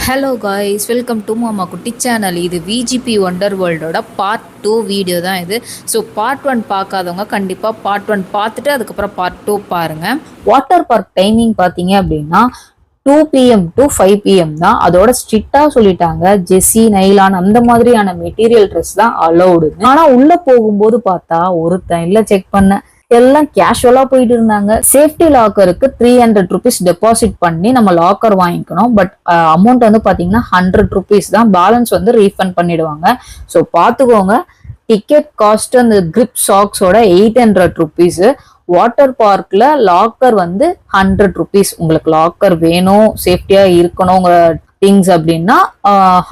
Hello guys, welcome to மாமா குட்டி channel. இது விஜிபி ஒண்டர் வேர்ல்டோட பார்ட் 2 வீடியோ தான் இது. ஸோ பார்ட் 1 பார்க்காதவங்க கண்டிப்பாக பார்ட் 1 பார்த்துட்டு அதுக்கப்புறம் பார்ட் 2 பாருங்கள். வாட்டர் பார்க் டைமிங் பார்த்தீங்க அப்படின்னா 2 PM டு 5 PM தான். அதோட ஸ்ட்ரிக்டாக சொல்லிட்டாங்க, ஜெஸ்ஸி நைலான் அந்த மாதிரியான மெட்டீரியல் ட்ரெஸ் தான் அலௌடு. ஆனால் உள்ளே போகும்போது பார்த்தா ஒருத்தன் இல்லை செக் பண்ண, எல்லாம் கேஷுவலா போயிட்டு இருந்தாங்க. சேஃப்டி லாக்கருக்கு 300 ருபீஸ் டெபாசிட் பண்ணி நம்ம லாக்கர் வாங்கிக்கணும். பட் அமௌண்ட் வந்து பாத்தீங்கன்னா 100 ருபீஸ் தான். பேலன்ஸ் வந்து ரீஃபண்ட் பண்ணிடுவாங்க. ஸோ பாத்துக்கோங்க. டிக்கெட் காஸ்ட் அந்த கிரிப் சாக்ஸோட 800 ருபீஸ். வாட்டர் பார்க்ல லாக்கர் வந்து 100 ருபீஸ். உங்களுக்கு லாக்கர் வேணும், சேஃப்டியா இருக்கணுங்கிற திங்ஸ் அப்படின்னா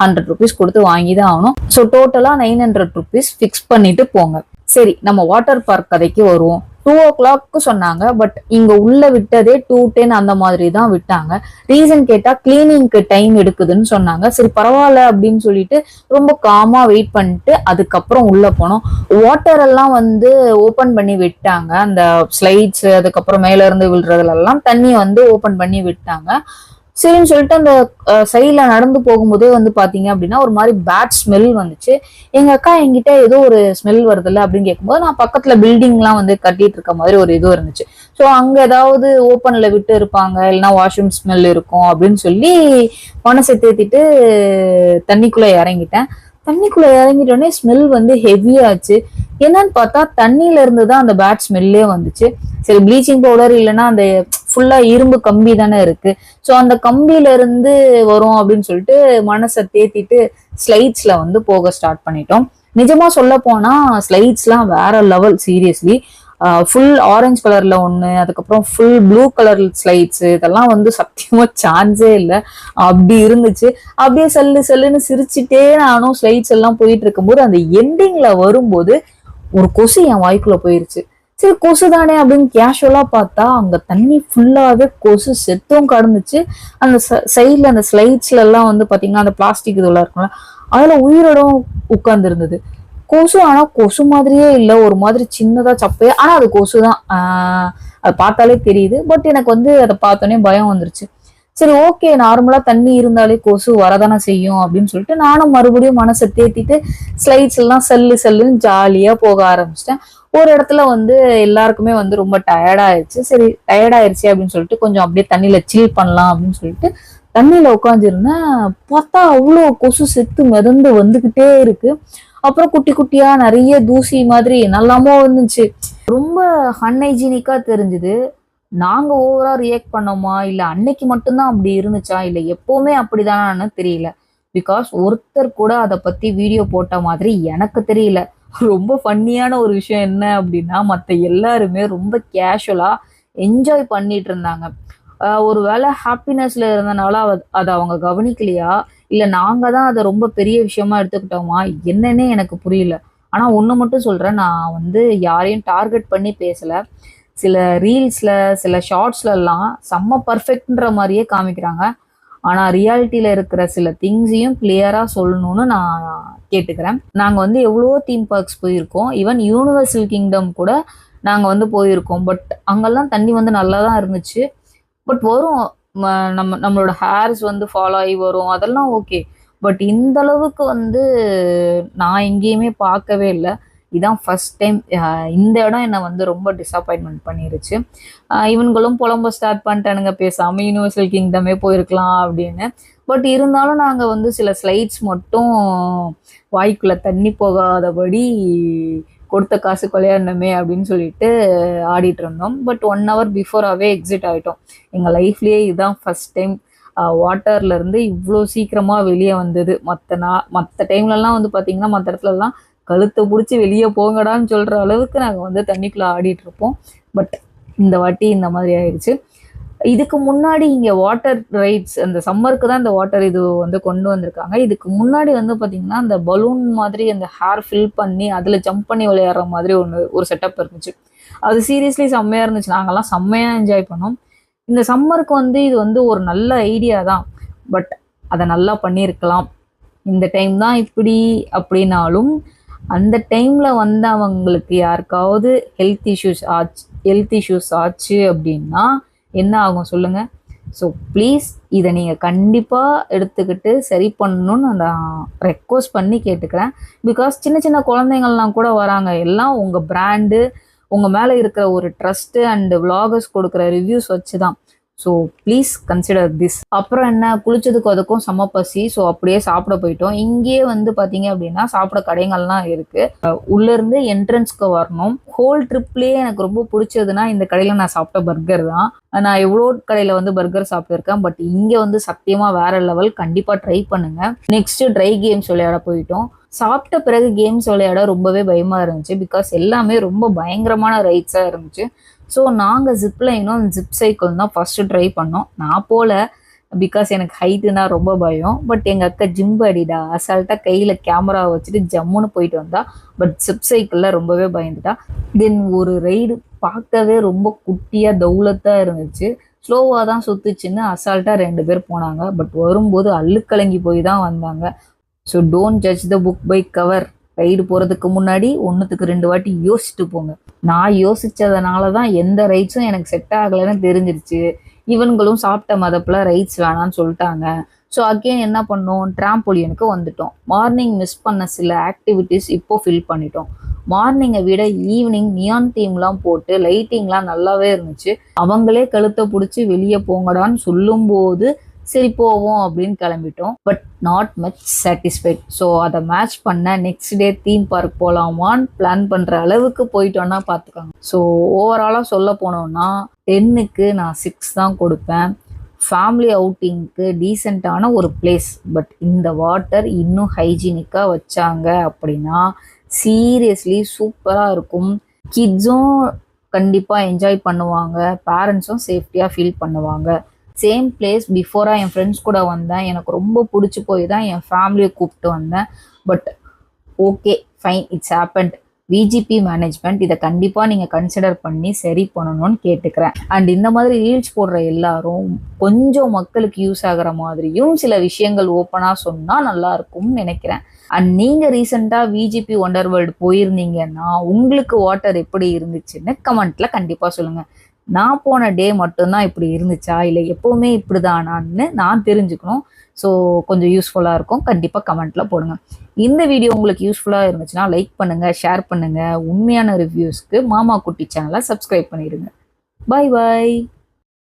100 ருபீஸ் கொடுத்து வாங்கி தான் ஆகணும். ஸோ டோட்டலா 900 ருபீஸ் ஃபிக்ஸ் பண்ணிட்டு போங்க. சரி, நம்ம வாட்டர் பார்க் கதைக்கு வருவோம். 2 o'clock சொன்னாங்க, பட் இங்க உள்ள விட்டதே 2:10 அந்த மாதிரி தான் விட்டாங்க. ரீசன் கேட்டா கிளீனிங்க்கு டைம் எடுக்குதுன்னு சொன்னாங்க. சரி பரவாயில்ல அப்படின்னு சொல்லிட்டு ரொம்ப காமா வெயிட் பண்ணிட்டு அதுக்கப்புறம் உள்ள போனோம். வாட்டர் எல்லாம் வந்து ஓபன் பண்ணி விட்டாங்க. அந்த ஸ்லைட்ஸ் அதுக்கப்புறம் மேல இருந்து விழுறதுல எல்லாம் தண்ணி வந்து ஓபன் பண்ணி விட்டாங்க. சரின்னு சொல்லிட்டு அந்த சைட்ல நடந்து போகும்போதே வந்து பாத்தீங்க அப்படின்னா ஒரு மாதிரி பேட் ஸ்மெல் வந்துச்சு. எங்க அக்கா என்கிட்ட ஏதோ ஒரு ஸ்மெல் வருதுல்ல அப்படின்னு கேட்கும்போது, நான் பக்கத்துல பில்டிங் எல்லாம் வந்து கட்டிட்டு இருக்க மாதிரி ஒரு இது இருந்துச்சு. ஸோ அங்க ஏதாவது ஓப்பன்ல விட்டு இருப்பாங்க, இல்லைன்னா வாஷ்ரூம் ஸ்மெல் இருக்கும் அப்படின்னு சொல்லி மனசை தேத்திட்டு தண்ணிக்குள்ள இறங்கிட்டேன். தண்ணிக்குள்ள இறங்கிட்டோடனே ஸ்மெல் வந்து ஹெவியாச்சு. என்னன்னு பார்த்தா தண்ணியில இருந்துதான் அந்த பேட் ஸ்மெல்லே வந்துச்சு. சரி, ப்ளீச்சிங் பவுடர் இல்லைன்னா அந்த ஃபுல்லா இரும்பு கம்பி தானே இருக்கு, ஸோ அந்த கம்பியில இருந்து வரும் அப்படின்னு சொல்லிட்டு மனசை தேத்திட்டு ஸ்லைட்ஸ்ல வந்து போக ஸ்டார்ட் பண்ணிட்டோம். நிஜமா சொல்ல போனா ஸ்லைட்ஸ்லாம் வேற லெவல். சீரியஸ்லி ஃபுல் ஆரஞ்சு கலர்ல ஒண்ணு, அதுக்கப்புறம் ஃபுல் ப்ளூ கலர் ஸ்லைட்ஸ், இதெல்லாம் வந்து சத்தியமா சான்ஸே இல்லை. அப்படி இருந்துச்சு. அப்படியே செல்லுன்னு சிரிச்சுட்டே நானும் ஸ்லைட்ஸ் எல்லாம் போயிட்டு இருக்கும்போது அந்த எண்டிங்ல வரும்போது ஒரு கொசு என் வாய்க்குள்ள போயிருச்சு. சரி கொசு தானே அப்படின்னு கேஷுவலா பார்த்தா அங்க தண்ணி ஃபுல்லாவே கொசு செத்தும் கடந்துச்சு. அந்த சைட்ல அந்த ஸ்லைட்ஸ்ல எல்லாம் வந்து பாத்தீங்கன்னா அந்த பிளாஸ்டிக் இதெல்லாம் இருக்கும்ல, அதுல உயிரோடும் உட்கார்ந்து இருந்தது கொசு. ஆனா கொசு மாதிரியே இல்லை, ஒரு மாதிரி சின்னதா சப்பையா. ஆனா அது கொசு தான், அது பார்த்தாலே தெரியுது. பட் எனக்கு வந்து அதை பார்த்தோன்னே பயம் வந்துருச்சு. சரி ஓகே, நார்மலா தண்ணி இருந்தாலே கொசு வரதானே செய்யும் அப்படின்னு சொல்லிட்டு நானும் மறுபடியும் மனசை தேத்திட்டு ஸ்லைட்ஸ் எல்லாம் செல்லுன்னு ஜாலியா போக ஆரம்பிச்சிட்டேன். ஒரு இடத்துல வந்து எல்லாருக்குமே வந்து ரொம்ப டயர்டாயிருச்சு. சரி டயர்டாயிருச்சு அப்படின்னு சொல்லிட்டு கொஞ்சம் அப்படியே தண்ணியில சில் பண்ணலாம் அப்படின்னு சொல்லிட்டு தண்ணியில உட்காந்துருந்தேன். பார்த்தா அவ்வளோ கொசு செத்து மிதந்து வந்துகிட்டே இருக்கு. அப்புறம் குட்டி குட்டியா நிறைய தூசி மாதிரி நல்லாமோ இருந்துச்சு. ரொம்ப அன்ஹைஜீனிக்கா தெரிஞ்சுது. நாங்க ஓவரா ரியாக்ட் பண்ணோமா, இல்ல அன்னைக்கு மட்டும்தான் அப்படி இருந்துச்சா, இல்ல எப்பவுமே அப்படிதானான்னு தெரியல. பிகாஸ் ஒருத்தர் கூட அதை பத்தி வீடியோ போட்ட மாதிரி எனக்கு தெரியல. ரொம்ப ஃபன்னியான ஒரு விஷயம் என்ன அப்படின்னா, மத்த எல்லாருமே ரொம்ப கேஷுவலா என்ஜாய் பண்ணிட்டு இருந்தாங்க. ஒருவேளை ஹாப்பினஸ்ல இருந்தனால அதை அவங்க கவனிக்கலையா, இல்ல நாங்க தான் அதை ரொம்ப பெரிய விஷயமா எடுத்துக்கிட்டோமா, என்னன்னே எனக்கு புரியல. ஆனா ஒண்ணு மட்டும் சொல்றேன், நான் வந்து யாரையும் டார்கெட் பண்ணி பேசல. சில ரீல்ஸ்ல சில ஷார்ட்ஸ்ல எல்லாம் செம்ம பர்ஃபெக்ட்ன்ற மாதிரியே காமிக்கிறாங்க. ஆனா ரியாலிட்டியில இருக்கிற சில திங்ஸையும் கிளியரா சொல்லணும்னு நான் கேட்டுக்கிறேன். நாங்க வந்து எவ்வளவோ தீம் பார்க்ஸ் போயிருக்கோம். ஈவன் யூனிவர்சல் கிங்டம் கூட நாங்க வந்து போயிருக்கோம். பட் அங்கெல்லாம் தண்ணி வந்து நல்லா தான் இருந்துச்சு. பட் வரும், நம்மளோட ஹேர்ஸ் வந்து ஃபாலோ ஆகி வரும், அதெல்லாம் ஓகே. பட் இந்த அளவுக்கு வந்து நான் எங்கேயுமே பார்க்கவே இல்லை. இதான் ஃபர்ஸ்ட் டைம். இந்த இடம் என்னை வந்து ரொம்ப டிசப்பாயின்மெண்ட் பண்ணிருச்சு. இவன்களும் புலம்ப ஸ்டார்ட் பண்ணிட்டானுங்க, பேசாம யூனிவர்சல் கிங்டமே போயிருக்கலாம் அப்படின்னு. பட் இருந்தாலும் நாங்கள் வந்து சில ஸ்லைட்ஸ் மட்டும் வாய்க்குள்ள தண்ணி போகாதபடி கொடுத்த காசு கொலையாடணுமே அப்படின்னு சொல்லிட்டு ஆடிட்டு இருந்தோம். பட் 1 hour பிஃபோராகவே எக்ஸிட் ஆகிட்டோம். எங்கள் லைஃப்லேயே இதுதான் ஃபர்ஸ்ட் டைம் வாட்டர்ல இருந்து இவ்வளோ சீக்கிரமா வெளியே வந்தது. மற்ற டைம்லலாம் வந்து பார்த்தீங்கன்னா மற்ற இடத்துலலாம் கழுத்தை பிடிச்சி வெளியே போங்கடான்னு சொல்ற அளவுக்கு நாங்கள் வந்து தண்ணிக்குள்ள ஆடிட்டு இருப்போம். பட் இந்த வாட்டி இந்த மாதிரி ஆயிடுச்சு. இதுக்கு முன்னாடி இங்க வாட்டர் ரைட்ஸ், அந்த சம்மருக்கு தான் இந்த வாட்டர் இது வந்து கொண்டு வந்திருக்காங்க. இதுக்கு முன்னாடி வந்து பாத்தீங்கன்னா அந்த பலூன் மாதிரி அந்த ஹேர் ஃபில் பண்ணி அதுல ஜம்ப் பண்ணி விளையாடுற மாதிரி ஒரு செட்டப் இருந்துச்சு. அது சீரியஸ்லி செம்மையா இருந்துச்சு. நாங்கெல்லாம் செம்மையா என்ஜாய் பண்ணோம். இந்த சம்மருக்கு வந்து இது வந்து ஒரு நல்ல ஐடியா தான். பட் அதை நல்லா பண்ணியிருக்கலாம். இந்த டைம் தான் இப்படி அப்படின்னாலும் அந்த டைம்ல வந்து அவங்களுக்கு யாருக்காவது ஹெல்த் இஷ்யூஸ் ஆச்சு அப்படின்னா என்ன ஆகும் சொல்லுங்க. ஸோ ப்ளீஸ் இதை நீங்கள் கண்டிப்பாக எடுத்துக்கிட்டு சரி பண்ணணும்னு நான் ரெக்வஸ்ட் பண்ணி கேட்டுக்கிறேன். பிகாஸ் சின்ன சின்ன குழந்தைங்கள்லாம் கூட வராங்க, எல்லாம் உங்கள் பிராண்டு உங்கள் மேலே இருக்கிற ஒரு ட்ரஸ்ட்டு அண்டு விளாகர்ஸ் கொடுக்குற ரிவ்யூஸ் வச்சு தான். So please consider this. அப்புறம் என்ன, குளிச்சதுக்கு அதுக்கும் செம பசி. ஸோ அப்படியே சாப்பிட போயிட்டோம். இங்கேயே வந்து பார்த்தீங்க அப்படின்னா சாப்பிட கடைகள்லாம் இருக்குது. உள்ளேருந்து என்ட்ரன்ஸ்க்கு வரணும். ஹோல் ட்ரிப்லேயே எனக்கு ரொம்ப பிடிச்சதுன்னா இந்த கடையில் நான் சாப்பிட்ட பர்கர் தான். நான் எவ்வளோ கடையில் வந்து பர்கர் சாப்பிட்டுருக்கேன், பட் இங்கே வந்து சத்தியமாக வேற லெவல். கண்டிப்பாக ட்ரை பண்ணுங்கள். நெக்ஸ்ட்டு ட்ரை கேம்ஸ் விளையாட போயிட்டோம். சாப்பிட்ட பிறகு கேம்ஸ் விளையாட ரொம்பவே பயமாக இருந்துச்சு. பிகாஸ் எல்லாமே ரொம்ப பயங்கரமான ரைட்ஸாக இருந்துச்சு. ஸோ நாங்கள் ஜிப்லைனும் ஜிப் சைக்கிள் தான் ஃபஸ்ட்டு ட்ரை பண்ணோம். நான் போல, பிகாஸ் எனக்கு ஹைட்டுனா ரொம்ப பயம். பட் எங்கள் அக்கா ஜிம்பு அடிடா அசால்ட்டாக கையில் கேமரா வச்சுட்டு ஜம்முன்னு போயிட்டு வந்தா. பட் ஜிப் சைக்கிளில் ரொம்பவே பயந்துட்டா. தென் ஒரு ரைடு பார்க்கவே ரொம்ப குட்டியாக தௌலத்தாக இருந்துச்சு. ஸ்லோவாக தான் சுற்றுச்சுன்னு அசால்ட்டாக 2 பேர் போனாங்க. பட் வரும்போது அள்ளுக்கலங்கி போய் தான் வந்தாங்க. So don't judge the book by cover. Ride போகிறதுக்கு முன்னாடி 1க்கு 2 வாட்டி யோசிச்சுட்டு போங்க. நான் யோசித்ததுனால தான் எந்த ரைட்ஸும் எனக்கு செட் ஆகலைன்னு தெரிஞ்சிருச்சு. இவன்களும் சாப்பிட்ட மதப்பில் ரைட்ஸ் வேணான்னு சொல்லிட்டாங்க. ஸோ அகெயின் என்ன பண்ணோம், ட்ராம்போலியனுக்கு வந்துட்டோம். மார்னிங் மிஸ் பண்ண சில ஆக்டிவிட்டீஸ் இப்போ ஃபில் பண்ணிட்டோம். மார்னிங்கை விட ஈவினிங் நியான் தீம்லாம் போட்டு லைட்டிங்லாம் நல்லாவே இருந்துச்சு. அவங்களே கழுத்தை பிடிச்சி வெளியே போங்கடான்னு சொல்லும்போது சரி போவோம் அப்படின்னு கிளம்பிட்டோம். But not much satisfied. So அதை மேட்ச் பண்ண நெக்ஸ்ட் டே தீம் பார்க் போகலாமான்னு பிளான் பண்ணுற அளவுக்கு போயிட்டோன்னா பார்த்துக்காங்க. ஸோ ஓவராலாக சொல்ல போனோம்னா 10க்கு நான் 6 தான் கொடுப்பேன். ஃபேமிலி அவுட்டிங்க்கு டீசெண்டான ஒரு பிளேஸ். பட் இந்த வாட்டர் இன்னும் ஹைஜீனிக்காக வச்சாங்க அப்படின்னா சீரியஸ்லி சூப்பராக இருக்கும். கிட்ஸும் கண்டிப்பாக என்ஜாய் பண்ணுவாங்க, பேரண்ட்ஸும் சேஃப்டியாக ஃபீல் பண்ணுவாங்க. சேம் பிளேஸ் பிஃபோராக என் ஃப்ரெண்ட்ஸ் கூட வந்தேன். எனக்கு ரொம்ப பிடிச்சி போய் தான் என் ஃபேமிலியை கூப்பிட்டு வந்தேன். But okay fine, it's happened. VGP management இதை கண்டிப்பாக நீங்கள் கன்சிடர் பண்ணி சரி பண்ணணும்னு கேட்டுக்கிறேன். அண்ட் இந்த மாதிரி ரீல்ஸ் போடுற எல்லாரும் கொஞ்சம் மக்களுக்கு யூஸ் ஆகிற மாதிரியும் சில விஷயங்கள் ஓப்பனாக சொன்னால் நல்லாயிருக்கும்னு நினைக்கிறேன். அண்ட் நீங்கள் ரீசெண்டாக விஜிபி ஒண்டர் வேர்ல்டு போயிருந்தீங்கன்னா உங்களுக்கு வாட்டர் எப்படி இருந்துச்சுன்னு கமெண்ட்டில் கண்டிப்பாக சொல்லுங்கள். நான் போன டே மட்டும்தான் இப்படி இருந்துச்சா இல்லை எப்போவுமே இப்படி தானான்னு நான் தெரிஞ்சுக்கணும். ஸோ கொஞ்சம் யூஸ்ஃபுல்லாக இருக்கும். கண்டிப்பாக கமெண்ட்டில் போடுங்க. இந்த வீடியோ உங்களுக்கு யூஸ்ஃபுல்லாக இருந்துச்சுன்னா லைக் பண்ணுங்கள், ஷேர் பண்ணுங்கள். உண்மையான ரிவ்யூஸ்க்கு மாமா குட்டி சேனலை சப்ஸ்கிரைப் பண்ணிடுங்க. பாய் பாய்.